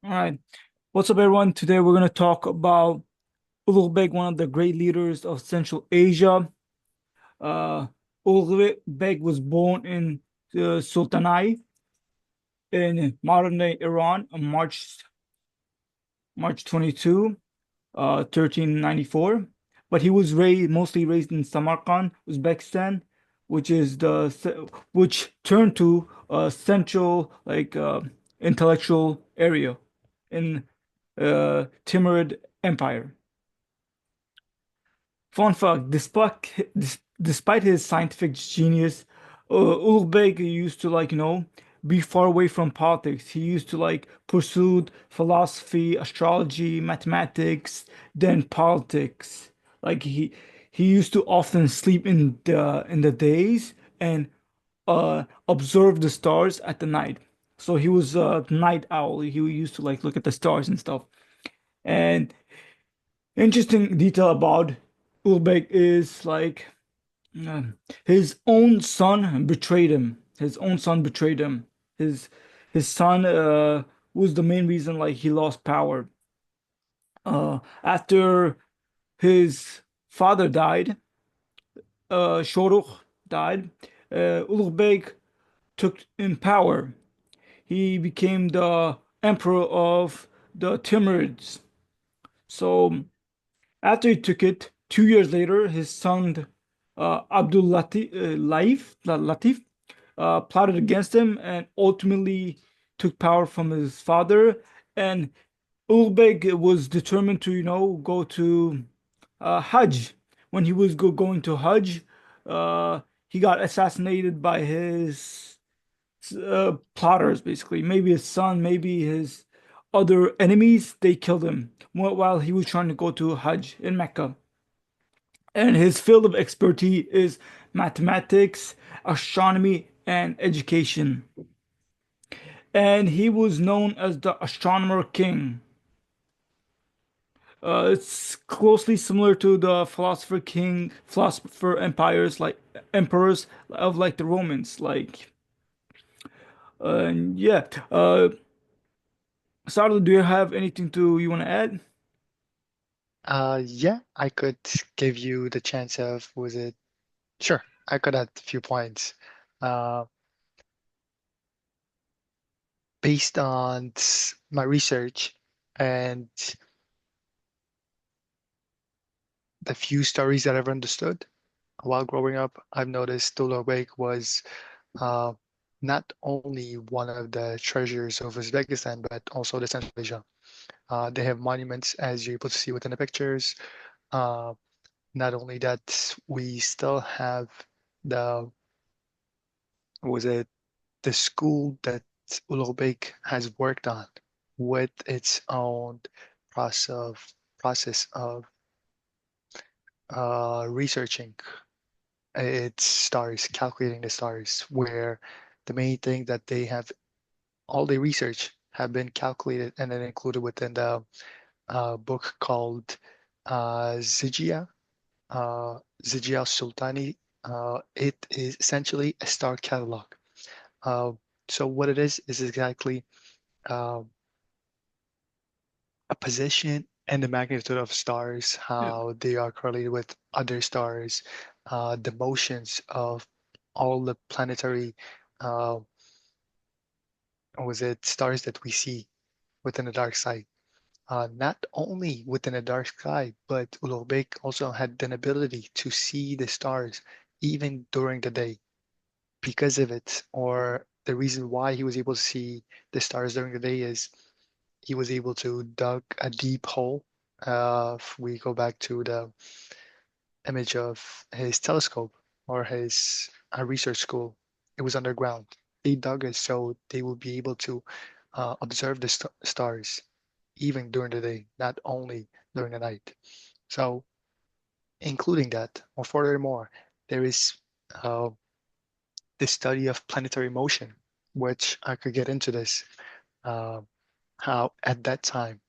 All right. What's up, everyone? Today we're going to talk about Ulugh Beg, one of the great leaders of Central Asia. Uh, Ulugh Beg was born in Sultanate in modern-day Iran on March 22, 1394. But he was mostly raised in Samarkand, Uzbekistan, which turned to a central intellectual area in Timurid Empire. Fun fact: despite his scientific genius, Ulugh Beg used to be far away from politics. He used to pursue philosophy, astrology, mathematics, then politics. Like he used to often sleep in the days and observe the stars at the night. So he was a night owl. He used to look at the stars and stuff. And interesting detail about Ulbek is uh, his own son betrayed him. His own son betrayed him. His his son was the main reason he lost power. After his father died, Shorukh died. Ulugh took in power. He became the emperor of the Timurids. So after he took it, 2 years later, his son Abdul Latif plotted against him and ultimately took power from his father. And Ulbeg was determined to, go to Hajj. When he was going to Hajj, he got assassinated by his plotters, basically. Maybe his son, maybe his other enemies. They killed him while he was trying to go to Hajj in Mecca. And his field of expertise is mathematics, astronomy, and education. And he was known as the Astronomer King. It's closely similar to the philosopher empires, like emperors of the Romans. Yeah. Sardo, do you have anything you want to add? Yeah, I could give you the chance of, was it? Sure, I could add a few points. Uh, Based on my research and the few stories that I've understood while growing up, I've noticed Ulugh Beg was uh, not only one of the treasures of Uzbekistan, but also the Central Asia. They have monuments, as you're able to see within the pictures. Uh, Not only that, we still have the was it the school that Ulugh has worked on with its own process of researching its stars, calculating the stars, where the main thing that they have, all the research have been calculated and then included within the book called Zijia, Zij-i-Sultani. It is essentially a star catalog. Uh, so what it is exactly uh, a position and the magnitude of stars, Yeah. how they are correlated with other stars, the motions of all the planetary, uh, was it stars that we see within the dark sky. Not only within the dark sky, but Ulugh also had an ability to see the stars even during the day. Because of it, or the reason why he was able to see the stars during the day is he was able to dug a deep hole. If we go back to the image of his telescope or his research school, it was underground. They dug it so they would be able to observe the stars even during the day, not only during the night. So, including that, or furthermore, there is uh, the study of planetary motion, which I could get into this. Uh, how at that time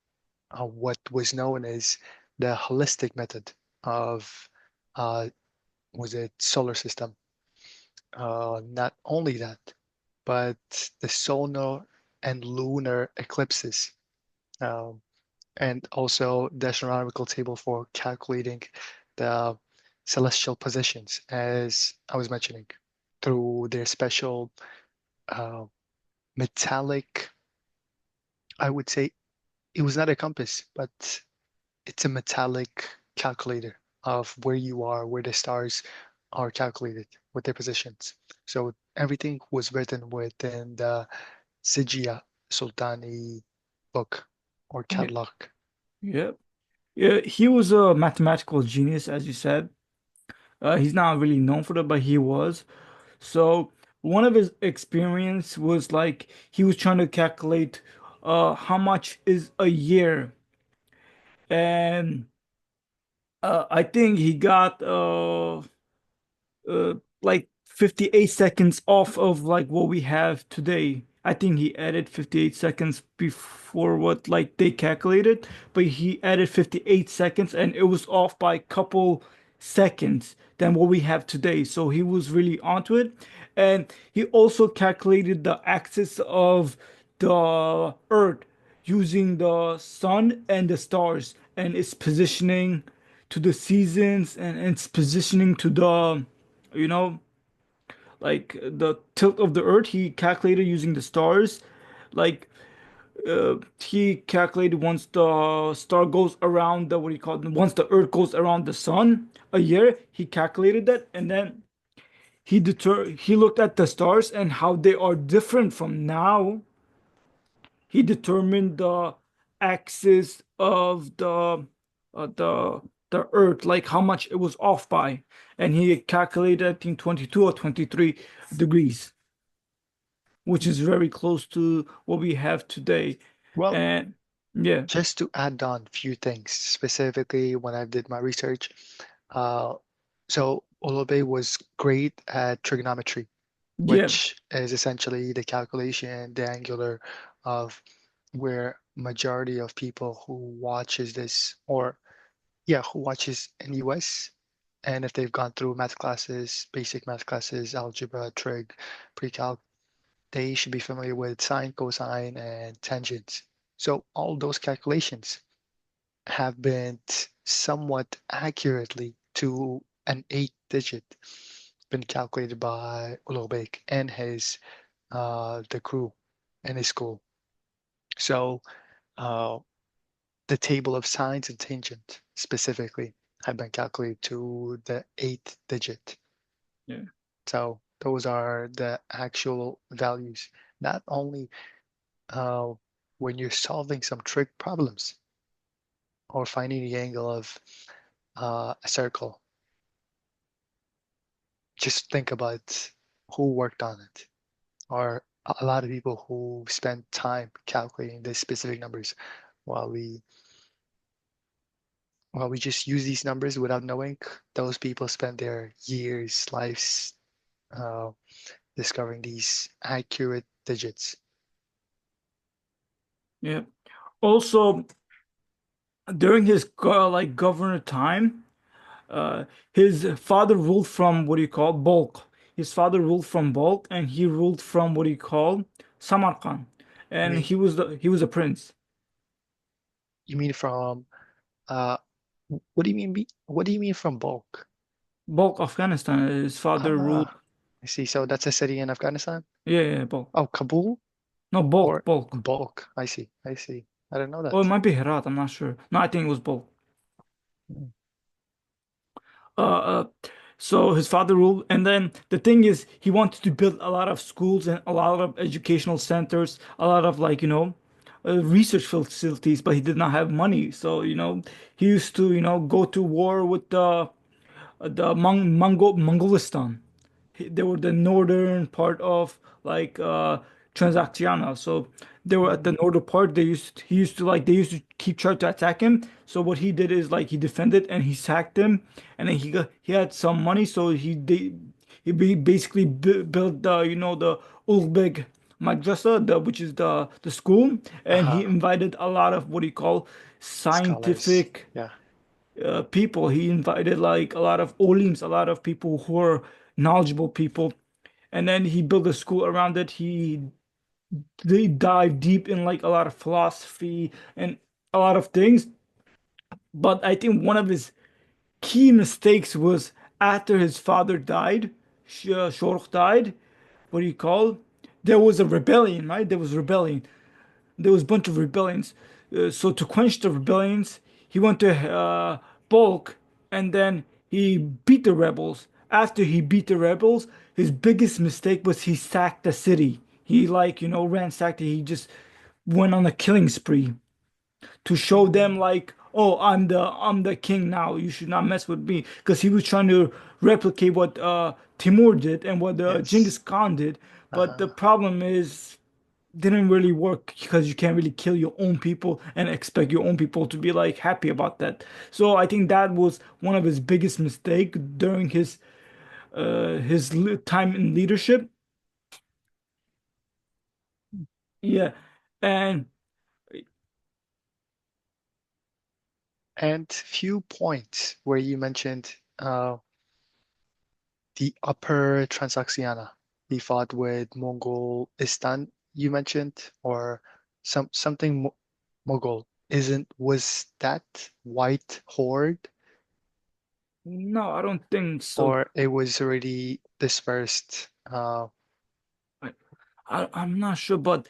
what was known as the holistic method of uh, was it solar system. Not only that, but the solar and lunar eclipses. um, and also the astronomical table for calculating the celestial positions, as I was mentioning, through their special uh, metallic, I would say it was not a compass, but it's a metallic calculator of where you are, where the stars are calculated with their positions. So everything was written within the Zij-i-Sultani book or Yeah. catalog. Yeah. Yeah, he was a mathematical genius, as you said. He's not really known for that, but he was. So one of his experience was like he was trying to calculate how much is a year, and I think he got like 58 seconds off of like what we have today. I think he added 58 seconds before what like they calculated, but he added 58 seconds and it was off by a couple seconds than what we have today. So he was really onto it. And he also calculated the axis of the Earth using the sun and the stars and its positioning to the seasons and its positioning to the you know, like the tilt of the Earth. He calculated using the stars. Like he calculated once the star goes around the what do you call it? Once the Earth goes around the sun a year, he calculated that, and then he looked at the stars and how they are different from now. He determined the axis of uh, the the Earth, like how much it was off by, and he calculated I think 22 or 23 degrees, which is very close to what we have today. Well, And yeah, just to add on a few things, specifically when I did my research, uh, so Ulugh was great at trigonometry, yeah, which is essentially the calculation, the angular of where majority of people who watches this or yeah, who watches in US and if they've gone through math classes, basic math classes, algebra, trig, pre-calc, they should be familiar with sine, cosine, and tangents. So all those calculations have been somewhat accurately to an 8 digit been calculated by Ulugh Beg and his the crew in his school. So uh, the table of sines and tangent specifically have been calculated to the 8 digit. yeah, So those are the actual values. Not only uh, when you're solving some trig problems or finding the angle of a circle, just think about who worked on it, or a lot of people who spend time calculating these specific numbers while we just use these numbers without knowing. Those people spend their years, lives uh, discovering these accurate digits. yeah. Also, during his like governor time, uh, his father ruled from what do you call Balkh. His father ruled from Balkh, and he ruled from what do you call Samarkand, You and mean he was a prince. you mean from uh what do you mean what do you mean from bulk? Balkh, Afghanistan. His father ruled. Ah, I see. So that's a city in Afghanistan? Yeah, yeah, Balkh. Oh, Kabul No, Balkh, or Balkh. bulk. I see. I see. I didn't know Or it that. might be Herat. I'm not sure. No, I think it was Balkh. Mm. Uh, uh, so his father ruled, and then the thing is, he wanted to build a lot of schools and a lot of educational centers, a lot of like research facilities, but he did not have money. So he used to go to war with the Mongolistan. They were the northern part of like Transaxiana. So they were at the Mm. northern part. They used to keep trying to attack him. So what he did is like he defended and he sacked him, and then he had some money. So basically built the Ulugh Beg madrasa, which is the school, and he Uh-huh. invited a lot of what do you call Scholars. scientific Yeah. people. He invited like a lot of olims, a lot of people who are knowledgeable people, and then he built a school around it. they dive deep in like a lot of philosophy and a lot of things. But I think one of his key mistakes was after his father died, Shorukh died. What do you call? There was a rebellion, right? There was rebellion. There was a bunch of rebellions. So to quench the rebellions, he went to Bulk, and then he beat the rebels. After he beat the rebels, his biggest mistake was he sacked the city. He like, ransacked it. He just went on a killing spree to show them Mm, like, oh, I'm the king now. You should not mess with me, because he was trying to replicate what Timur did and what yes. Genghis Khan did. But the Uh-huh. problem is didn't really work, because you can't really kill your own people and expect your own people to be like happy about that. So I think that was one of his biggest mistake during his time in leadership. Yeah, and And few points where you mentioned the upper Transoxiana. He fought with Mongolistan, you mentioned, or something Mughal. Isn't was that White Horde, no, I don't think so. or it was already dispersed? I, I'm not sure, but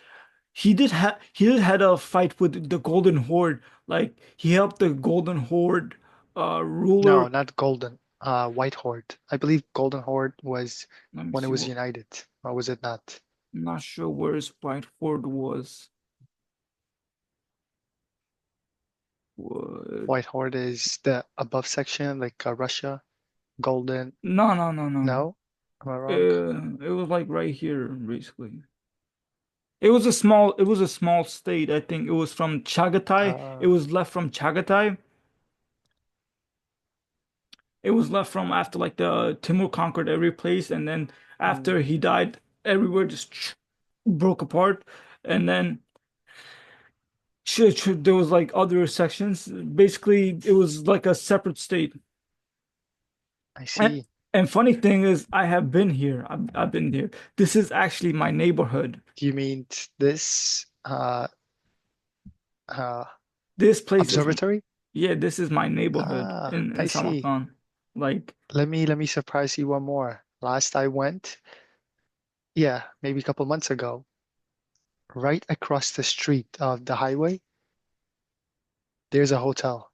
he did had a fight with the Golden Horde. Like he helped the Golden Horde ruler. No, not Golden. White Horde. I believe Golden Horde was Let me when it see was what. united, or was it not? I'm not sure where his White Horde was. What? White Horde is the above section, like Russia. Golden. No, no, no, no. No, am I wrong? It was like right here, basically. It was a small state. I think it was from Chagatai. It Uh, was left from Chagatai. It was left from after like the Timur conquered every place, and then mm, after he died, everywhere just broke apart. And then there was like other sections. Basically, it was like a separate state. I And see. and funny thing is, I have been here. I've been here. This is actually my neighborhood. Do you mean this uh, This place is, observatory? yeah, this is my neighborhood Ah, in I see. Samarkand. Like, Let me surprise you one more. Last I went, yeah, maybe a couple months ago, right across the street of the highway, there's a hotel.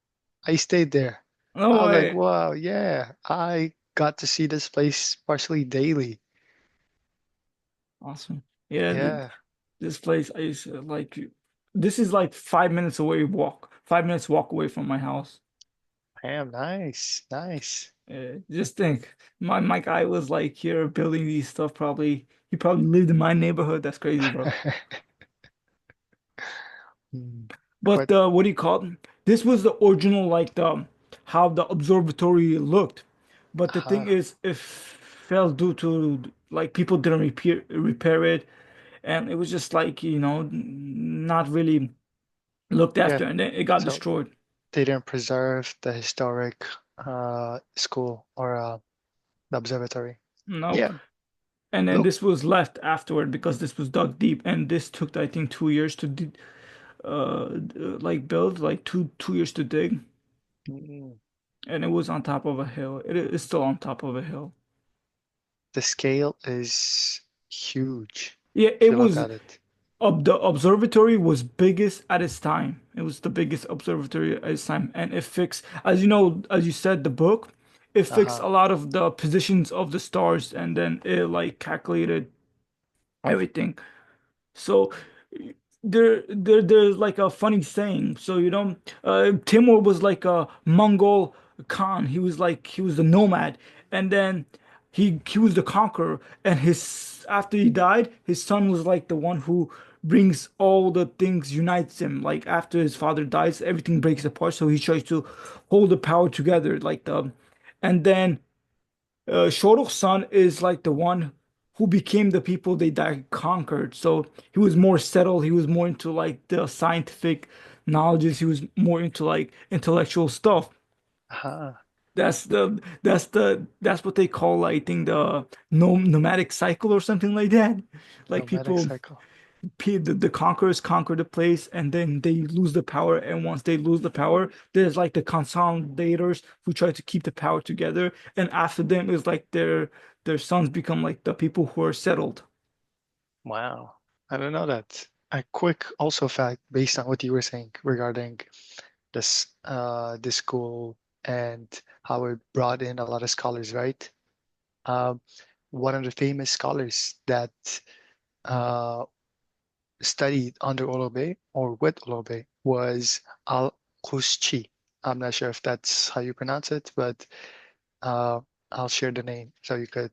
I stayed there. I no was like, way. wow, yeah, I got to see this place partially daily. Awesome. Yeah, Yeah, this place I used to like. This is like 5 minutes away walk. 5 minutes walk away from my house. damn, nice, nice. Just think, my guy was like here building these stuff. Probably he probably lived in my neighborhood. That's crazy, bro. Hmm. But But what do you call it? This was the original, like the how the observatory looked. But the thing uh, is, it fell due to like people didn't repair it, and it was just like not really looked yeah, after, and then it got so destroyed. they didn't preserve the historic school or the observatory. Nope. Yeah, And then nope. this was left afterward because this was dug deep, and this took I think 2 years to like build, like two years to dig, Mm. and it was on top of a hill. It is still on top of a hill. The scale is huge Yeah, if it you look was at it. the observatory was biggest at its time. It was the biggest observatory at its time, and it fixed, as you know, as you said, the book, it fixed Uh-huh. a lot of the positions of the stars, and then it like calculated everything. So there's like a funny saying. So Timur was like a Mongol Khan. He was the nomad, and then he was the conqueror. And his after he died, his son was like the one who brings all the things, unites him. Like after his father dies, everything breaks apart. So he tries to hold the power together, and then Shorukh's son is like the one who became the people that conquered. So he was more settled. He was more into like the scientific knowledges. He was more into like intellectual stuff. Uh-huh. That's what they call, I think, the nomadic cycle or something like that. Like Nomadic people, cycle. the conquerors conquer the place and then they lose the power. And once they lose the power, there's like the consolidators who try to keep the power together. And after them is like their sons become like the people who are settled. Wow. I don't know that. A quick also fact based on what you were saying regarding this school and how it brought in a lot of scholars, right? Um, One of the famous scholars that uh, studied under Ulugh or with Ulugh was Al-Qushchi. I'm not sure if that's how you pronounce it, but uh, I'll share the name so you could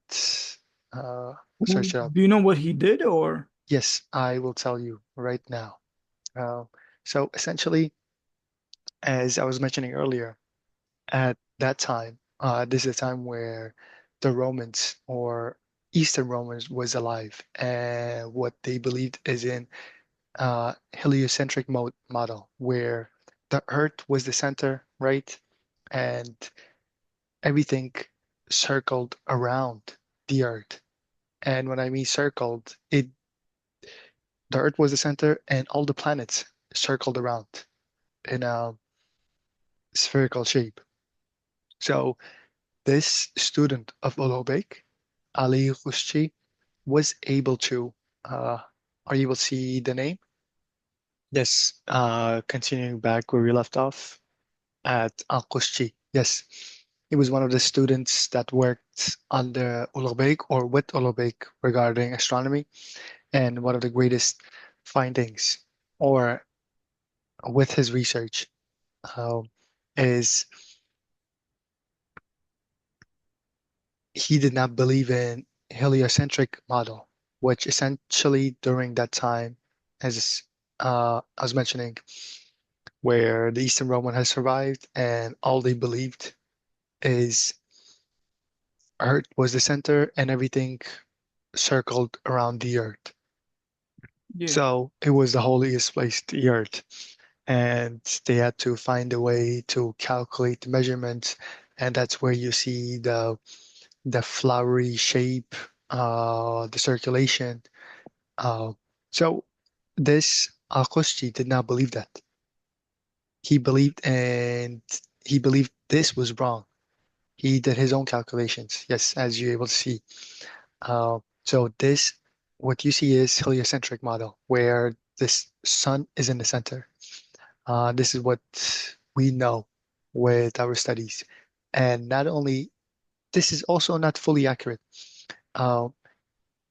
uh, search it up. Do you know what he did or? Yes, I will tell you right now. Uh, so essentially, as I was mentioning earlier, at that time, this is a time where the Romans or Eastern Romans was alive, and what they believed is in heliocentric model, where the Earth was the center, right? And everything circled around the Earth. And when I mean circled, the Earth was the center, and all the planets circled around in a spherical shape. So this student of Ulugh Ali Khushchi, was able to, uh, are you able to see the name? Yes, continuing back where we left off at Al-Qushchi. Yes, he was one of the students that worked under Ulugh Beg or with Ulugh Beg regarding astronomy. And one of the greatest findings or with his research uh, is he did not believe in heliocentric model, which essentially during that time, as I was mentioning, where the Eastern Roman has survived and all they believed is Earth was the center and everything circled around the Earth. Yeah. So it was the holiest place, the Earth. And they had to find a way to calculate the measurements, and that's where you see the flowery shape, the circulation. Uh, so this Al-Qushti did not believe that. He believed and he believed this was wrong. He did his own calculations. Yes, as you're able to see. So this, what you see is heliocentric model, where this sun is in the center. This is what we know with our studies. And not only, this is also not fully accurate, uh,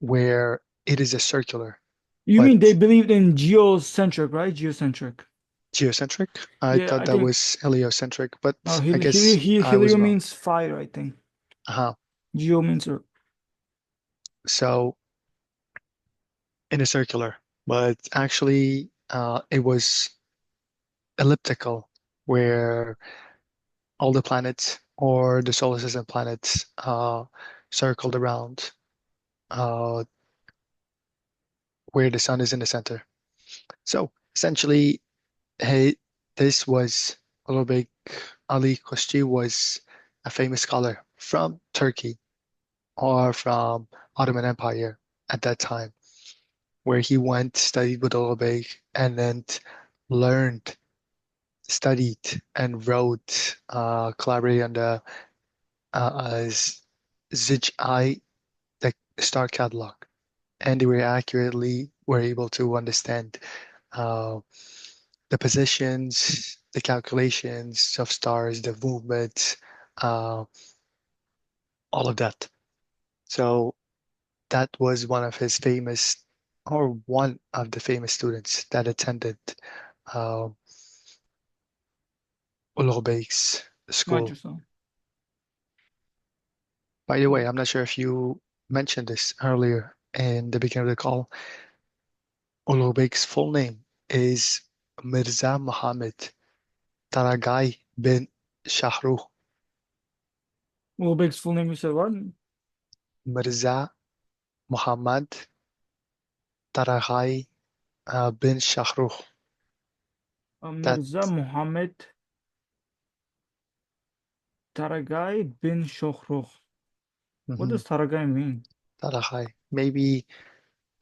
where it is a circular, You but mean they believed in geocentric, right? Geocentric. geocentric. I Yeah, thought I that think was heliocentric, but I guess I was helio wrong. means fire, I think. Uh-huh. Geo means earth. So in a circular, but actually it was elliptical, where all the planets or the solar system planets circled around uh, where the sun is in the center. So essentially, hey, this was Ulugh Ali Koshti was a famous scholar from Turkey or from Ottoman Empire at that time, where he went, studied with Ulugh and then learned, studied, and wrote, collaborated on the Zij-i, the star catalog. And they were accurately were able to understand uh, the positions, the calculations of stars, the movements, uh, all of that. So that was one of his famous, or one of the famous students that attended uh, Ulugh Beg's Not school. yourself. By the way, I'm not sure if you mentioned this earlier in the beginning of the call. Ulugh Beg's full name is Mirza Muhammad Taragai bin Shahruh. Ulugh full name, you said what? Mirza Muhammad Taragai bin Shahruh. That Mirza Muhammad Taragai bin Shohrukh. What mhm, does Taragai mean? Taragai. Maybe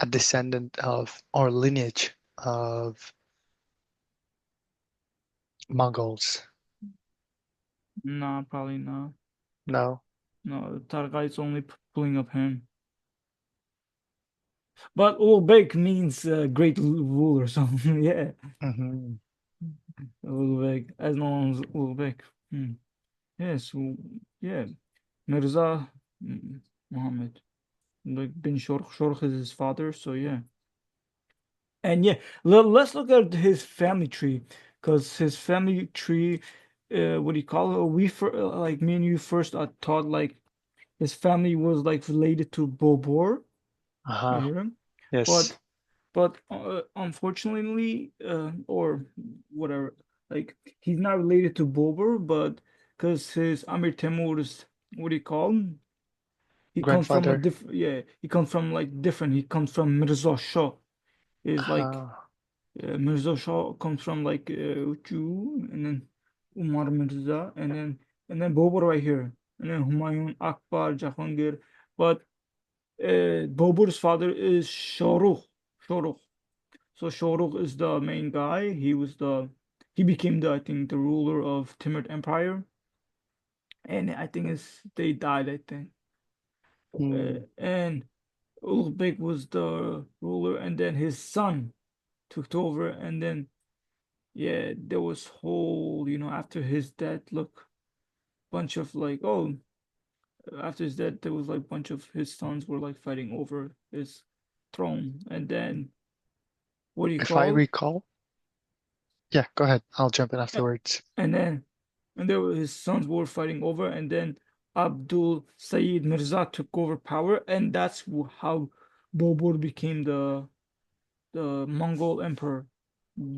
a descendant of or lineage of Mongols? Nah, probably not. No. No, Targa is only pulling up him. But Ulbek means great ruler, so yeah. Hmm. Ulbek, as known as Ulbek. Hmm. Yes, yeah. Mirza Muhammad. Like bin Shorkh. Shorkh is his father, so yeah. And yeah, let's look at his family tree, because his family tree, what do you call it? Like me and you first thought like his family was like related to Bobor, right Uh-huh. here, Yes. but unfortunately, or whatever, like he's not related to Bobor, but because his Amir Temur's, what do you call him? He comes from a Grandfather. different, yeah, he comes from like different. He comes from Mirza Shah. Is like Uh, Mirza Shah comes from like Uchu, and then Umar Mirza, and then Bobur right here, and then Humayun, Akbar, Jahangir. But Bobur's father is Shahrukh. Shahrukh. So Shahrukh is the main guy. He became the, I think, the ruler of Timurid Empire, and I think they died. I think, hmm. and Ulugh Beg was the ruler, and then his son took over, and then yeah, there was whole, after his death, look, bunch of like, oh, after his death, there was like bunch of his sons were like fighting over his throne, and then what do you If I call? recall, yeah, go ahead. I'll jump in A- afterwards. And then, and there were his sons were fighting over, and then Abdul Sayyid Mirza took over power, and that's how Bobur became the Mongol emperor,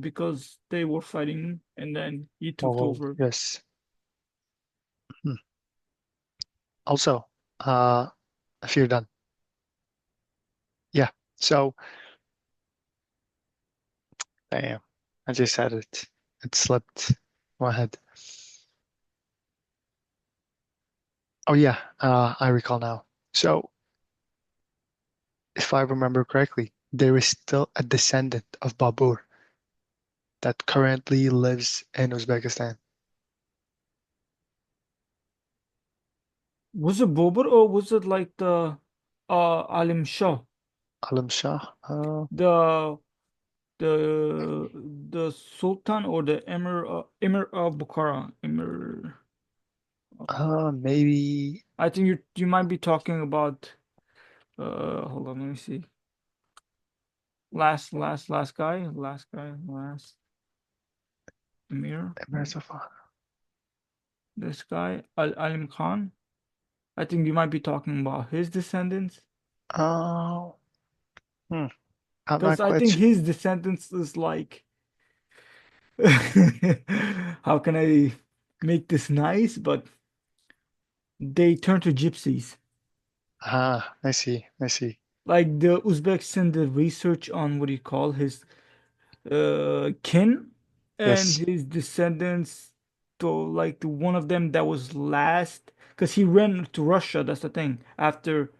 because they were fighting, and then he took Mongol. over. Yes. Hmm. Also, uh, if you're done. Yeah. So, damn, I just had it. It slipped my head. Oh yeah, I recall now. So, if I remember correctly, there is still a descendant of Babur that currently lives in Uzbekistan. Was it Bobur, or was it like the Alim Shah, Alam Shah? the the Sultan, or the Emir of Bukhara? Maybe I think you might be talking about hold on, let me see. Last Emir. Emir Safan. This guy Al Alim Khan. I think you might be talking about his descendants, Oh, hmm, I'm because not I quite think sure. his descendants is like how can I make this nice, but they turn to gypsies. I see, I see. Like the Uzbeks did the research on what do you call his kin and Yes, his descendants, to like the one of them that was last, because he ran to Russia. That's the thing. After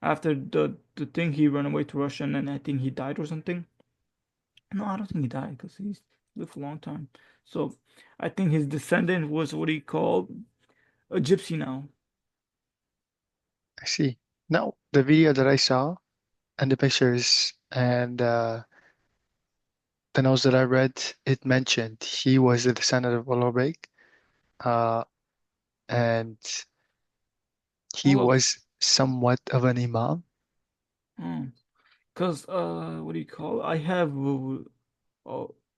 the thing, he ran away to Russia, and then I think he died or something. No, I don't think he died, because he's lived for a long time. So I think his descendant was what he called a gypsy now. I see. No, the video that I saw and the pictures and the notes that I read, it mentioned he was the descendant of Ulugh Beg, uh, and he Hold up. was somewhat of an imam. Because what do you call it? I have oh,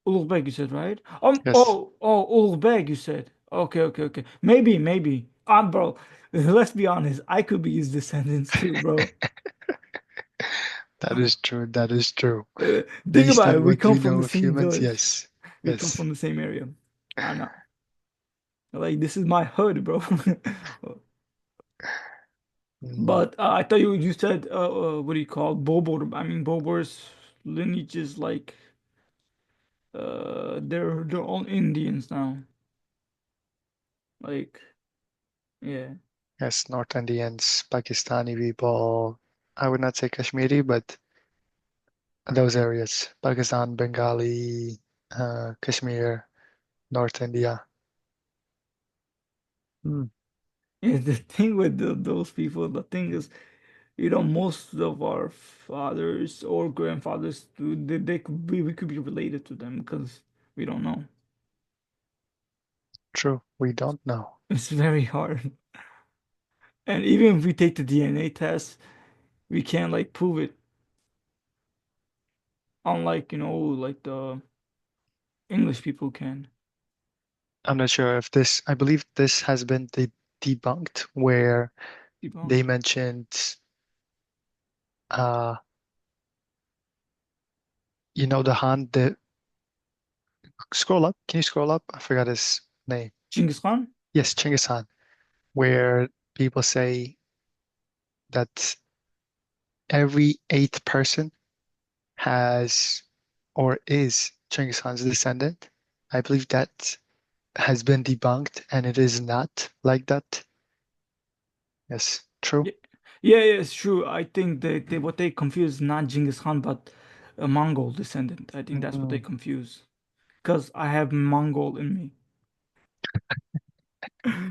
Ulugh Beg, you said, right? Yes, Ulugh Beg, you said. Okay, okay, okay. Maybe. Bro, let's be honest. I could be his descendants too, bro. that is true. That is true. Think Based about it. on We what come we from know the of same humans, village. yes, We come yes. from the same area. I know. Like, this is my hood, bro. Mm, But I thought you said what do you call it? Bobor? I mean, Bobor's lineage is like they're all Indians now. Like, yeah. yes, North Indians, Pakistani people. I would not say Kashmiri, but those areas. Pakistan, Bengali, Kashmir, North India. Hmm. Yeah, the thing with those people, the thing is, most of our fathers or grandfathers, they could be, we could be related to them because we don't know. True, we don't know. It's very hard. And even if we take the DNA test, we can't like prove it. Unlike, like the English people can I'm not sure if this, I believe this has been debunked where debunk. they mentioned, uh, the hand, scroll up. Can you scroll up? I forgot his name. Genghis Khan? Yes, Genghis Khan, where people say that every eighth person has or is Genghis Khan's descendant. I believe that has been debunked and it is not like that. Yes, true. Yeah, yeah, yeah, it's true. I think they what they confuse not Genghis Khan but a Mongol descendant. I think that's what they Mm, confuse. Because I have Mongol in me.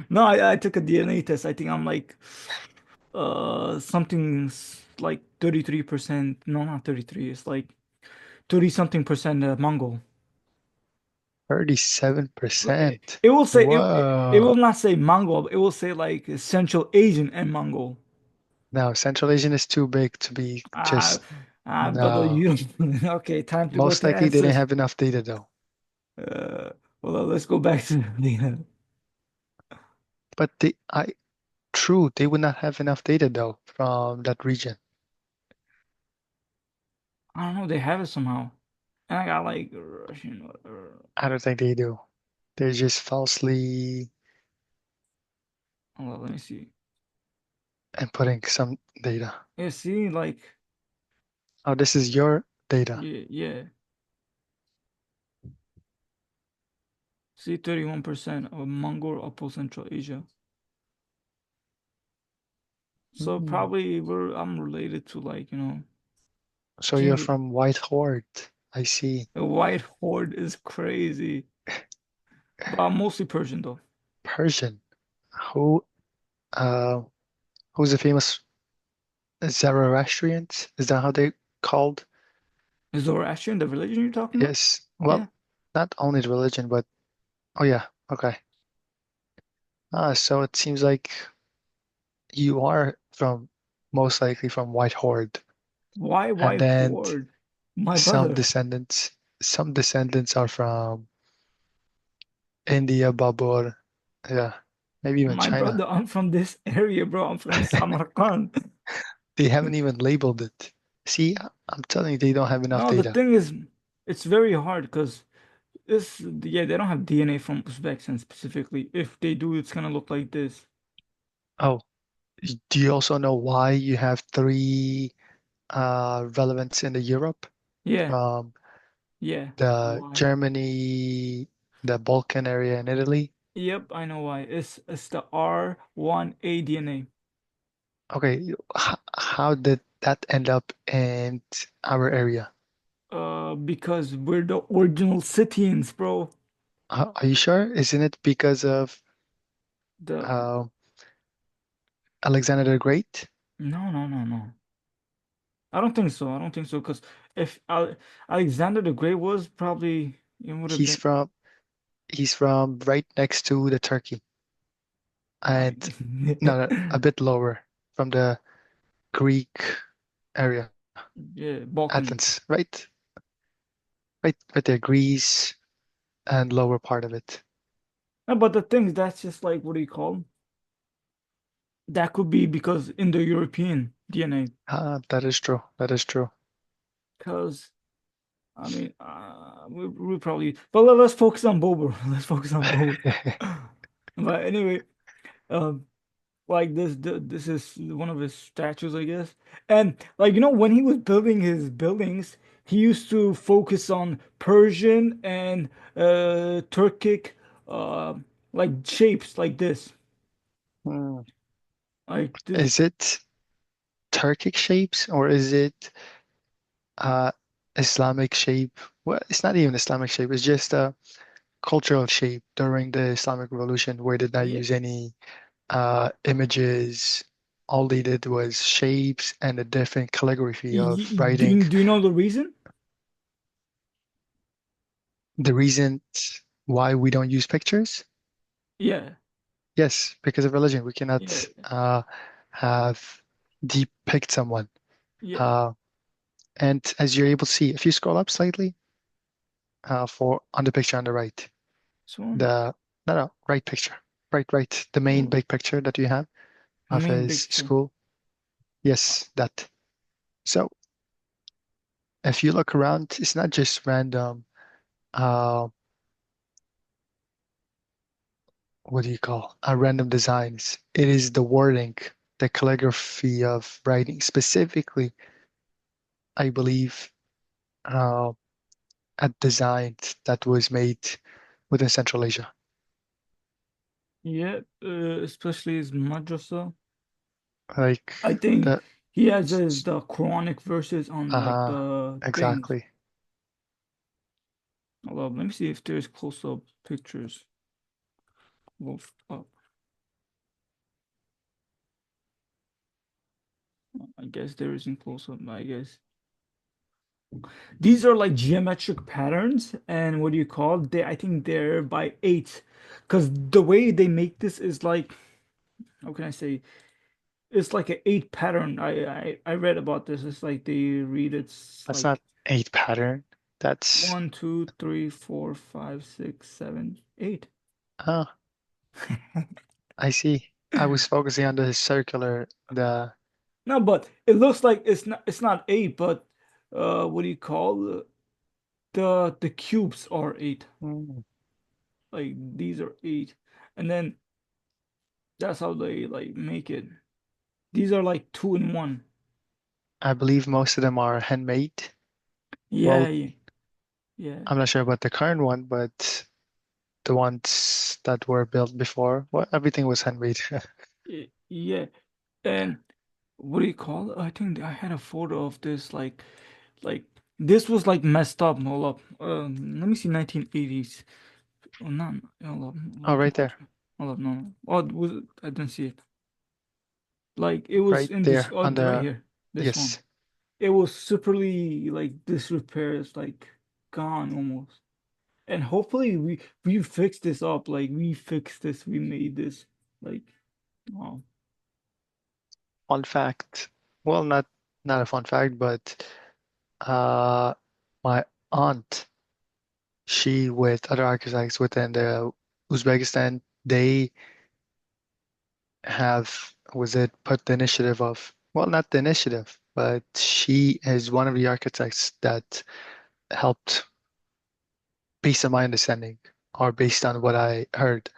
No, I took a DNA test. I think I'm like like 33%. No, not 33. It's like 30 something percent Mongol. It, 37%. it will say it Whoa. will not say Mongol. It will say like Central Asian and Mongol. No, Central Asian is too big to be Ah, just, but no. you okay, time to go Most to likely they didn't answers. have enough data though. Uh, well, let's go back to the. But true, they would not have enough data though from that region. I don't know. They have it somehow, and I got like Russian. I don't think they do. They're just falsely Hold on, let me see. inputting some data. Yeah, see, like Oh, this is your data. yeah, yeah. See, 31% of Mongol Upper Central Asia. So Hmm. probably I'm related to like So you're Genghis. from White Horde. I see. The White Horde is crazy, but I'm mostly Persian though. Persian. Who uh who's the famous Zoroastrians? Is that how they called? Is Zoroastrian the religion you're talking about? Yes. Yeah. Well, not only the religion, but oh yeah, okay. So it seems like you are from most likely from White Horde. Why And White then Horde? My some brother. descendants some descendants are from India, Babur, yeah, maybe even My China. brother, I'm from this area, bro. I'm from Samarkand. They haven't even labeled it. See, I'm telling you, they don't have enough No, the data. thing is, it's very hard because yeah, they don't have DNA from Uzbekistan specifically. If they do, it's gonna look like this. Oh, do you also know why you have three relevance in the Europe Yeah, from yeah. the Why? Germany, the Balkan area, and Italy? Yep, I know why. It's the R1A DNA. Okay, how did that end up in our area? Because we're the original Scythians, bro. Are you sure? Isn't it because of The uh, Alexander the Great? No, no, no, no. I don't think so. I don't think so. Because if Alexander the Great was probably it would have He's been. from he's from right next to the Turkey, I and no, no, a bit lower from the Greek area, yeah, Balkan. Athens, right, right there, Greece and lower part of it. No, but the thing is, that's just like what do you call 'em? That could be because Indo-European DNA. Ah, that is true. That is true. Because I mean, we probably. But let's focus on Bober. Let's focus on Bober. But anyway, um, like this is one of his statues, I guess. And like when he was building his buildings, he used to focus on Persian and Turkic, uh, like shapes like this, Hmm. like this. Is it Turkic shapes or uh Islamic shape. Well, it's not even Islamic shape. It's just a cultural shape during the Islamic Revolution, where they did not Yeah. use any images. All they did was shapes and a different calligraphy of writing. Do you know the reason? The reason why we don't use pictures? Yeah. Yes, because of religion. We Yeah. cannot have depict someone. Yeah. Uh, and as you're able to see, if you scroll up slightly, for on the picture on the right, This one. the no, no, right picture, right, the main Oh, big picture that you have of main his picture. school. Yes, that. So if you look around, it's not just random. Uh, what do you call? Random designs. It is the wording, the calligraphy of writing, specifically, I believe, uh, a design that was made within Central Asia. Yeah. Especially his madrasa. Like I think the, he has the Quranic verses on like uh-huh, the things. exactly. Hold up, let me see if there's close-up pictures. Up. I guess there isn't close-up. I guess these are like geometric patterns, and what do you call? They I think they're by eight, because the way they make this is like how can I say? It's like an eight pattern. I read about this. It's like they read it's That's like not eight pattern. That's, one, two, three, four, five, six, seven, eight. oh, I see. I was focusing on the circular, the, No, but it looks like it's not eight, but what do you call the cubes are eight. hmm, Like these are eight, and then that's how they like make it. These are like two in one. I believe most of them are handmade. Yeah, Well, yeah, yeah, I'm not sure about the current one, but the ones that were built before, well, everything was handmade. yeah. And what do you call it? I think I had a photo of this. Like this was like messed up. Hold up. Let me see. 1980s. Oh, no, hold up. Oh, I right think there. which one? Hold up. No, no. Oh, I didn't see it. Like it was Right in this. there Oh, on right the, here. This one. yes. It was superly like disrepair. It's like gone almost. And hopefully we fixed this up. Like we fixed this. We made this. Like wow. Fun fact. Well, not a fun fact, but uh, my aunt, she with other architects within the Uzbekistan, they have, was it put the initiative of, well, not the initiative, but she is one of the architects that helped, based on my understanding, or based on what I heard,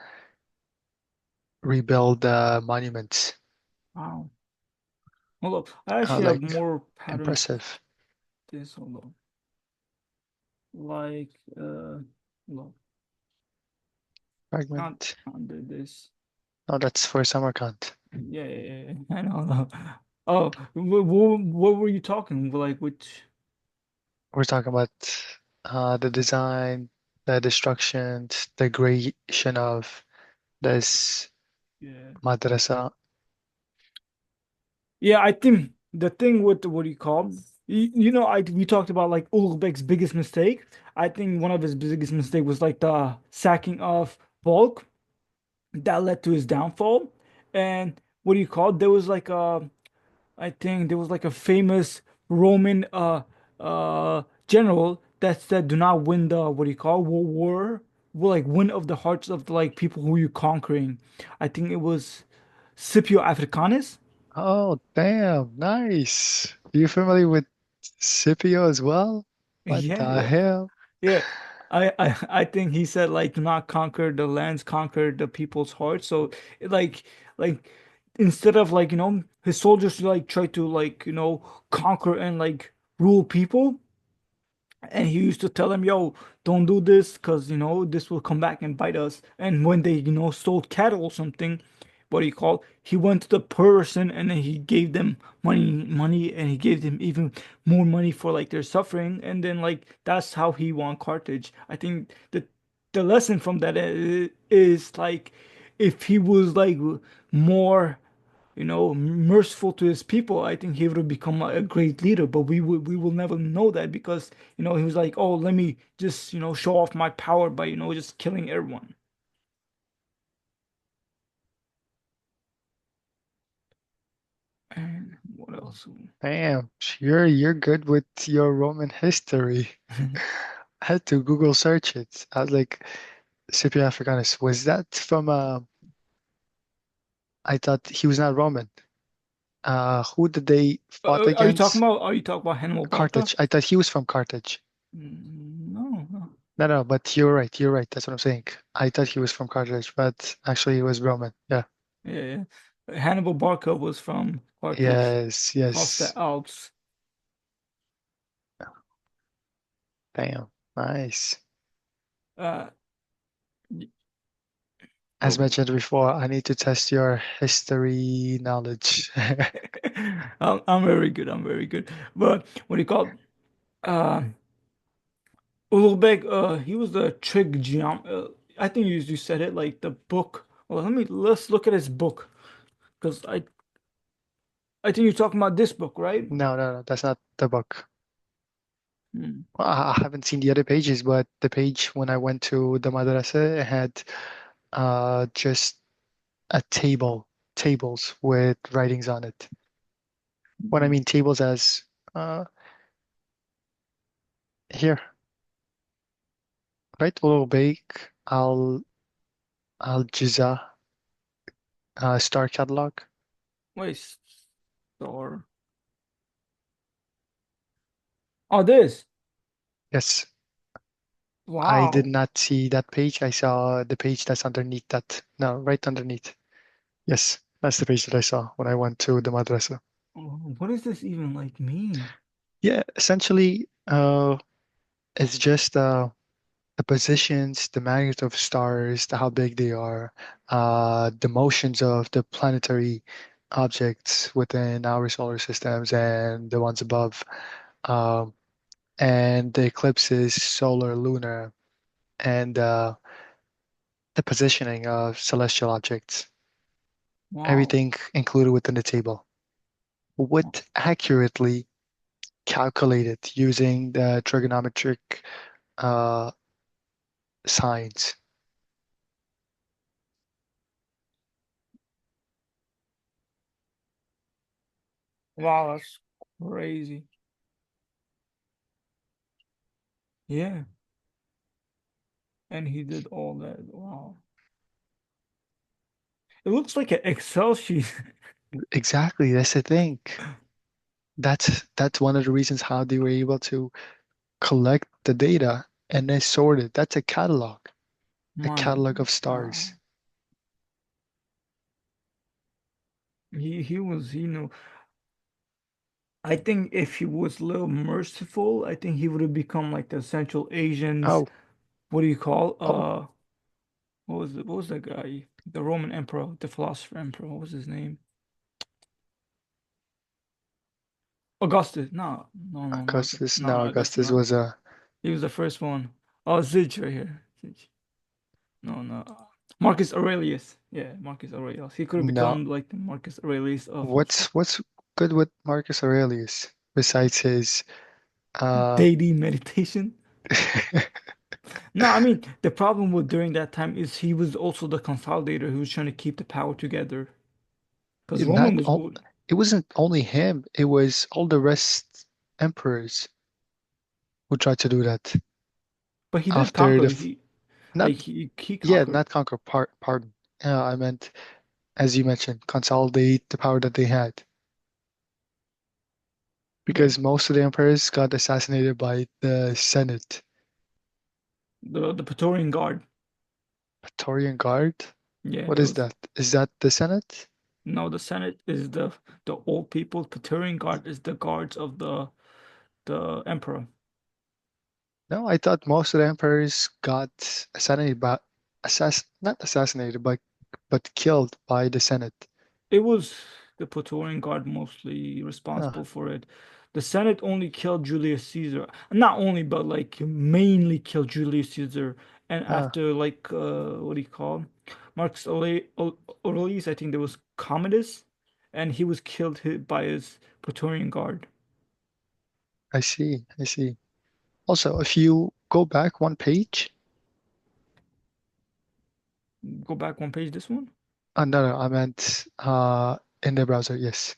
rebuild the monuments. Wow. Hold up. I actually have Like more patterns. impressive This hold up. Like hold up. Not fragment. under this. No, that's for Samarkand. Yeah, yeah, yeah. I know. Oh, what were you talking? Like which? We're talking about the design, the destruction, the creation of this Yeah. madrasa. Yeah, I think the thing with what do you call? I we talked about like Ulugh Beg's biggest mistake. I think one of his biggest mistake was like the sacking of Balkh that led to his downfall. And what do you call? There was like I think there was like a famous Roman general that said, "Do not win the what do you call war? Will like win of the hearts of the like people who you're conquering." I think it was Scipio Africanus. Oh, damn, nice. You familiar with Scipio as well? What Yeah, the yeah, hell? yeah. I think he said like do not conquer the lands, conquer the people's hearts. So like instead of like his soldiers like try to like conquer and like rule people, and he used to tell them, "Yo, don't do this because this will come back and bite us." And when they stole cattle or something, what do you call? He went to the person and then he gave them money, and he gave them even more money for like their suffering, and then like that's how he won Carthage. I think the lesson from that is like if he was like more, merciful to his people, I think he would have become a great leader. But we will never know that because, he was like, oh, let me just, show off my power by, just killing everyone. And what else? Damn, you're good with your Roman history. I had to Google search it. I was like, Scipio Africanus, was that from I thought he was not Roman. Who did they fought against? Are you talking about Hannibal Barca? Carthage. I thought he was from Carthage. No, no. No, no, but you're right. You're right. That's what I'm saying. I thought he was from Carthage, but actually he was Roman. Yeah. Yeah, yeah. Hannibal Barca was from Carthage, Yes, across the yes. Alps. Damn. Nice. Uh, y- As oh, mentioned before, I need to test your history knowledge. I'm very good. I'm very good. But what do you call it? Ulugh Beg, he was the trig geom. I think you said it like the book. Well, let's look at his book because I think you're talking about this book, right? No, no, no, that's not the book. Hmm. Well, I haven't seen the other pages, but the page when I went to the madrasa it had just a tables with writings on it. When I mean tables as uh here, right? Ulugh Beg Al Jiza star catalog. Wait, or oh, this. Yes, I did Wow. not see that page. I saw the page that's underneath that. No, right underneath. Yes, that's the page that I saw when I went to the madrasa. What does this even like mean? Yeah, essentially, it's just the positions, the magnitude of stars, how big they are, the motions of the planetary objects within our solar systems and the ones above, um, and the eclipses, solar, lunar, and the positioning of celestial objects. Wow. Everything included within the table. Would accurately calculate it using the trigonometric uh, signs. Wow, that's crazy. Yeah, and he did all that. Wow. It looks like an Excel sheet. Exactly, that's the thing. That's one of the reasons how they were able to collect the data and then sort it. That's a My catalog of God. stars. He was, I think if he was a little merciful, I think he would have become like the Central Asians. Oh, What do you call? oh, What was that guy? The Roman emperor, the philosopher emperor. What was his name? Augustus. No, no, no, not Augustus. no, No, no, Augustus. Augustus Not. was a He was the first one. Oh, Zij right here. Zij. No, no. Marcus Aurelius. Yeah, Marcus Aurelius. He could have no. become like the Marcus Aurelius of What's good with Marcus Aurelius besides his uh daily meditation. No, I mean the problem with during that time is he was also the consolidator who was trying to keep the power together. Because not Roman was all good, it wasn't only him, it was all the rest emperors who tried to do that but he did after conquer. the not He yeah, conquered. not conquer pardon. I meant as you mentioned, consolidate the power that they had. Yeah, Because most of the emperors got assassinated by the Senate. the Praetorian Guard. Praetorian Guard? Yeah, What there is was that? Is that the Senate? no. The Senate is the old people. Praetorian Guard is the guards of the emperor. No, I thought most of the emperors got assassinated, but not assassinated, but but killed by the Senate. It was the Praetorian Guard mostly Ah, responsible for it. The Senate only killed Julius Caesar. Not only, but like mainly killed Julius Caesar. And ah, after like what do you call? Aurelius, I think there was Commodus, and he was killed by his Praetorian Guard. I see, I see. Also, if you go back one page, Go back one page, this one. no, no, I meant in the browser, yes.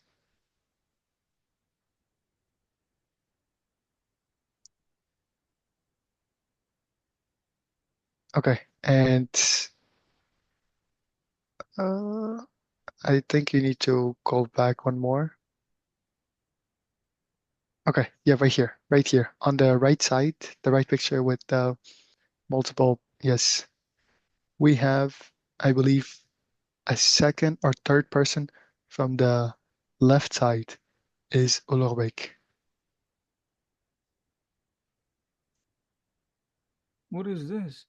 Okay, and uh, I think you need to go back one more. Okay, yeah, right here, on the right side, the right picture with the multiple, yes. We have, I believe, a second or third person from the left side is Ulugh Beg. What is this?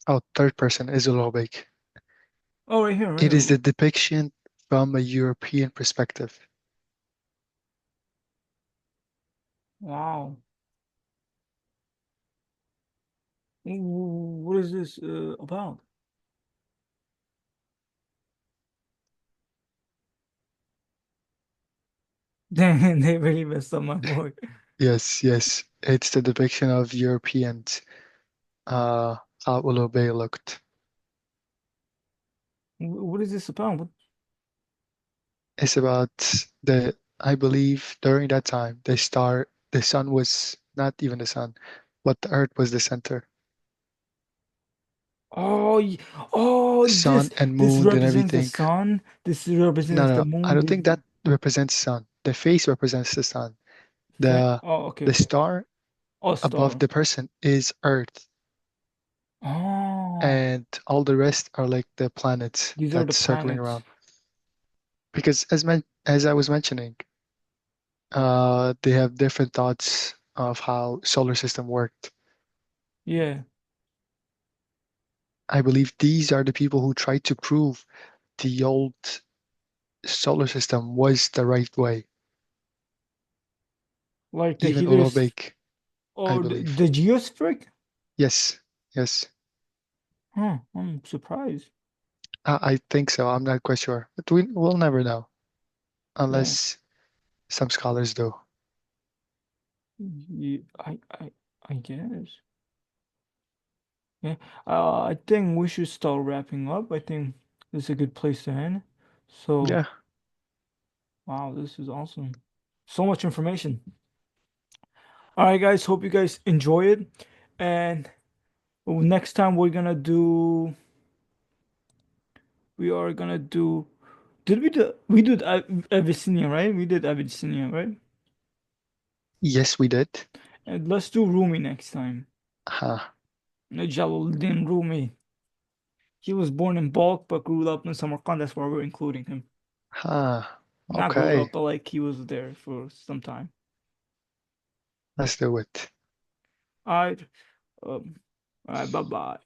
Oh, third person is Ulugh Beg. Oh, right here, right It is the here. depiction from a European perspective. Wow. What is this about? Dang, they really messed up my boy. Yes, yes, it's the depiction of Europeans, uh, how Ulugh Beg looked. What is this about? What? It's about I believe during that time, the sun was not even the sun, but the earth was the center. Oh, oh, this Sun and this moon and represents the everything. sun. This No, represents the no, I moon. don't think that represents sun. The face represents the sun. The Oh, okay, the okay. star Oh, above star. the person is Earth, Oh, and all the rest are like the planets these are the that's circling planets. around. Because as I was mentioning, they have different thoughts of how solar system worked. Yeah, I believe these are the people who tried to prove the old solar system was the right way. like the Even Ulugh helios Beg, I or believe. the geospheric. Yes, yes. Huh, I'm surprised. I think so. I'm not quite sure, but we'll never know Yeah, unless some scholars do. I guess. Yeah, I think we should start wrapping up. I think this is a good place to end. So, Yeah. wow, this is awesome. So much information. All right, guys, hope you guys enjoy it. And next time we are gonna do, we did Abyssinia, right? We did Abyssinia, right? Yes, we did. And let's do Rumi next time. Huh. Jalaluddin Rumi. He was born in Balkh but grew up in Samarkand. That's why we're including him. Huh. Not grew Okay. up, but like he was there for some time. Let's do it. All right. Um, all right. Bye bye.